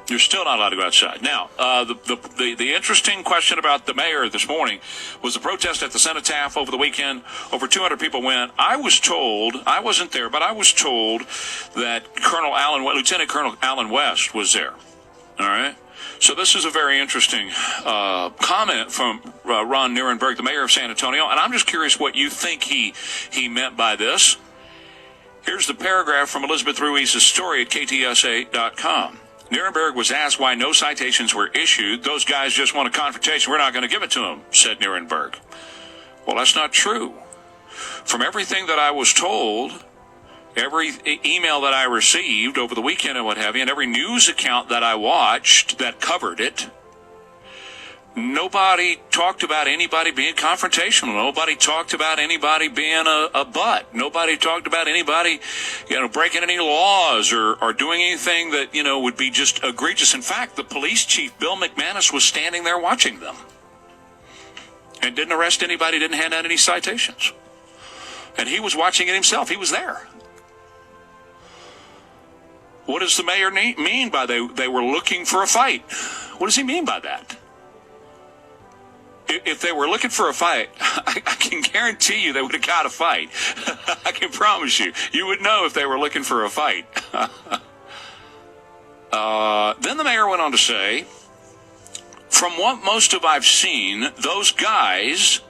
You're still not allowed to go outside. Now, the interesting question about the mayor this morning was the protest at the TITFF over the weekend. Over 200 people went. I was told, I wasn't there, but I was told that Lieutenant Colonel Alan West was there. All right? So this is a very interesting comment from Ron Nirenberg, the mayor of San Antonio, and I'm just curious what you think he meant by this. Here's the paragraph from Elizabeth Ruiz's story at KTSA.com. Nirenberg was asked why no citations were issued. Those guys just want a confrontation. We're not going to give it to them, said Nirenberg. Well, that's not true. From everything that I was told, every email that I received over the weekend and what have you, and every news account that I watched that covered it, nobody talked about anybody being confrontational. Nobody talked about anybody being a butt. Nobody talked about anybody, breaking any laws or doing anything that, would be just egregious. In fact, the police chief, Bill McManus, was standing there watching them and didn't arrest anybody, didn't hand out any citations. And he was watching it himself. He was there. What does the mayor mean by they were looking for a fight? What does he mean by that? If they were looking for a fight, I can guarantee you they would have got a fight. I can promise you. You would know if they were looking for a fight. Then the mayor went on to say, from what most of I've seen, those guys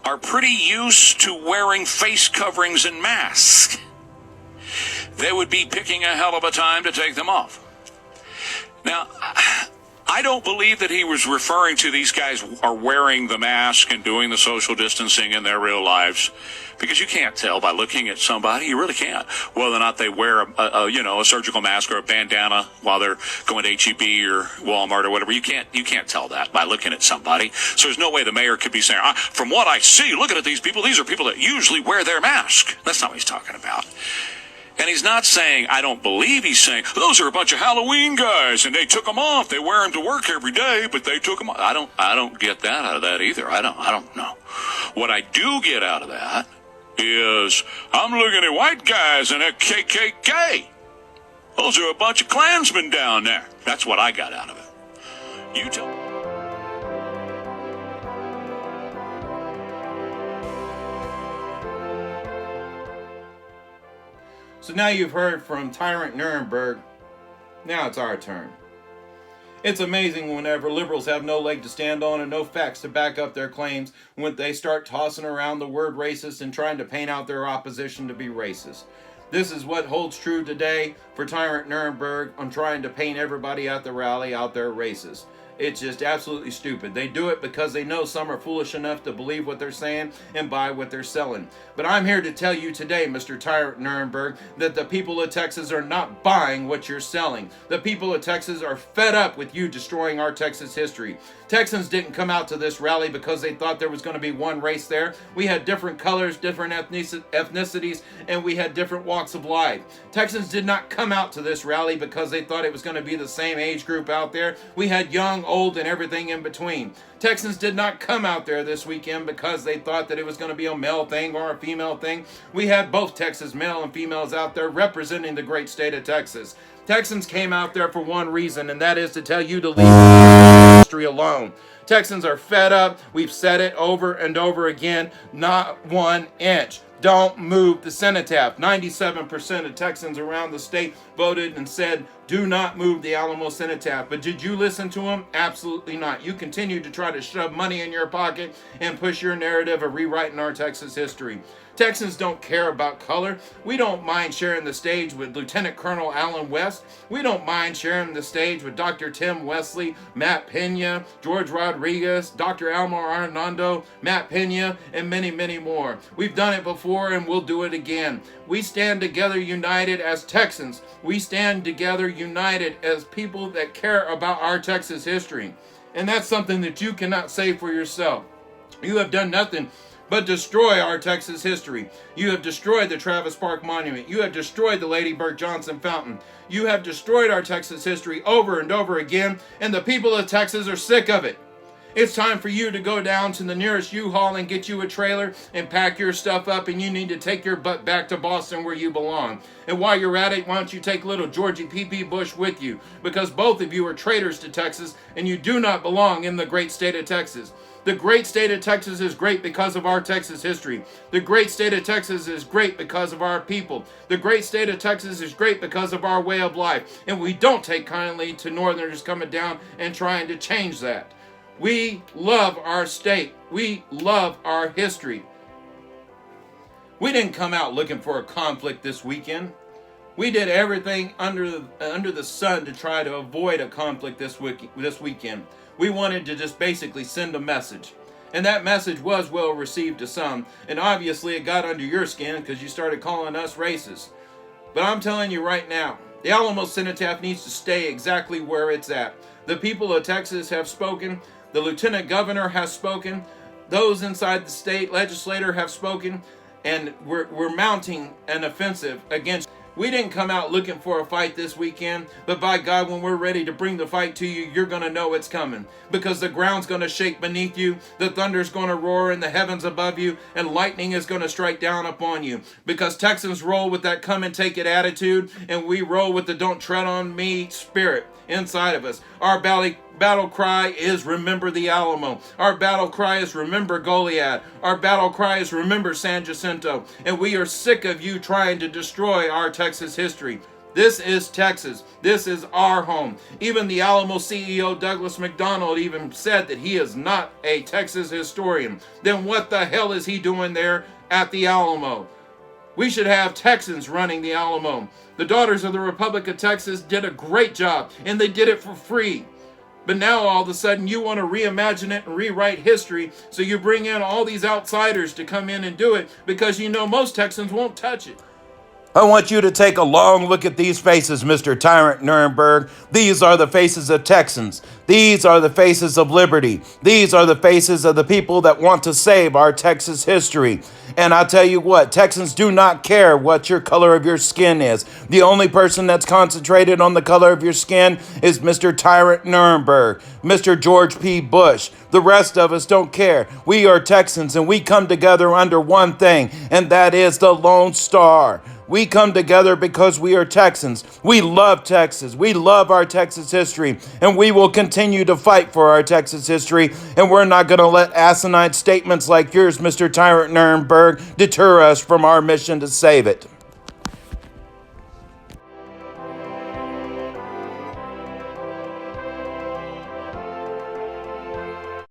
are pretty used to wearing face coverings and masks. They would be picking a hell of a time to take them off. Now, I don't believe that he was referring to these guys are wearing the mask and doing the social distancing in their real lives, because you can't tell by looking at somebody. You really can't, whether or not they wear a surgical mask or a bandana while they're going to H-E-B or Walmart or whatever. You can't tell that by looking at somebody. So there's no way the mayor could be saying, from what I see, looking at these people, these are people that usually wear their mask. That's not what he's talking about. And he's not saying, I don't believe he's saying, those are a bunch of Halloween guys, and they took them off. They wear them to work every day, but they took them off. I don't get that out of that either. I don't know. What I do get out of that is, I'm looking at white guys and a KKK. Those are a bunch of Klansmen down there. That's what I got out of it. You tell me. So now you've heard from Tyrant Nirenberg. Now it's our turn. It's amazing whenever liberals have no leg to stand on and no facts to back up their claims when they start tossing around the word racist and trying to paint out their opposition to be racist. This is what holds true today for Tyrant Nirenberg on trying to paint everybody at the rally out there racist. It's just absolutely stupid. They do it because they know some are foolish enough to believe what they're saying and buy what they're selling. But I'm here to tell you today, Mr. Tyrant Nirenberg, that the people of Texas are not buying what you're selling. The people of Texas are fed up with you destroying our Texas history. Texans didn't come out to this rally because they thought there was going to be one race there. We had different colors, different ethnicities, and we had different walks of life. Texans did not come out to this rally because they thought it was going to be the same age group out there. We had young, old, and everything in between. Texans did not come out there this weekend because they thought that it was going to be a male thing or a female thing. We had both Texas male and females out there representing the great state of Texas. Texans came out there for one reason, and that is to tell you to leave history alone. Texans are fed up. We've said it over and over again. Not 1 inch. Don't move the cenotaph. 97% of Texans around the state voted and said, do not move the Alamo cenotaph. But did you listen to them? Absolutely not. You continue to try to shove money in your pocket and push your narrative of rewriting our Texas history. Texans don't care about color. We don't mind sharing the stage with Lieutenant Colonel Alan West. We don't mind sharing the stage with Dr. Tim Wesley, Matt Pena, George Rodriguez, Dr. Almar Arnando, Matt Pena, and many, many more. We've done it before and we'll do it again. We stand together united as Texans. We stand together united as people that care about our Texas history. And that's something that you cannot say for yourself. You have done nothing but destroy our Texas history. You have destroyed the Travis Park Monument. You have destroyed the Lady Bird Johnson Fountain. You have destroyed our Texas history over and over again, and the people of Texas are sick of it. It's time for you to go down to the nearest U-Haul and get you a trailer and pack your stuff up, and you need to take your butt back to Boston where you belong. And while you're at it, why don't you take little Georgie P.P. Bush with you? Because both of you are traitors to Texas, and you do not belong in the great state of Texas. The great state of Texas is great because of our Texas history. The great state of Texas is great because of our people. The great state of Texas is great because of our way of life. And we don't take kindly to Northerners coming down and trying to change that. We love our state. We love our history. We didn't come out looking for a conflict this weekend. We did everything under the sun to try to avoid a conflict this weekend. We wanted to just basically send a message. And that message was well received to some. And obviously it got under your skin because you started calling us racist. But I'm telling you right now, the Alamo Cenotaph needs to stay exactly where it's at. The people of Texas have spoken. The Lieutenant Governor has spoken. Those inside the state legislature have spoken. And we're mounting an offensive against. We didn't come out looking for a fight this weekend, but by God, when we're ready to bring the fight to you, you're going to know it's coming. Because the ground's going to shake beneath you, the thunder's going to roar in the heavens above you, and lightning is going to strike down upon you. Because Texans roll with that come and take it attitude, and we roll with the don't tread on me spirit inside of us. Our battle cry is remember the Alamo. Our battle cry is remember Goliad. Our battle cry is remember San Jacinto. And we are sick of you trying to destroy our Texas history. This is Texas. This is our home. Even the Alamo CEO Douglas McDonald even said that he is not a Texas historian. Then what the hell is he doing there at the Alamo? We should have Texans running the Alamo. The Daughters of the Republic of Texas did a great job, and they did it for free. But now all of a sudden you want to reimagine it and rewrite history, so you bring in all these outsiders to come in and do it because you know most Texans won't touch it. I want you to take a long look at these faces, Mr. Tyrant Nirenberg. These are the faces of Texans. These are the faces of liberty. These are the faces of the people that want to save our Texas history. And I tell you what, Texans do not care what your color of your skin is. The only person that's concentrated on the color of your skin is Mr. Tyrant Nirenberg, Mr. George P. Bush. The rest of us don't care. We are Texans, and we come together under one thing, and that is the Lone Star. We come together because we are Texans. We love Texas. We love our Texas history, and we will continue to fight for our Texas history, and we're not going to let asinine statements like yours, Mr. Tyrant Nirenberg, deter us from our mission to save it.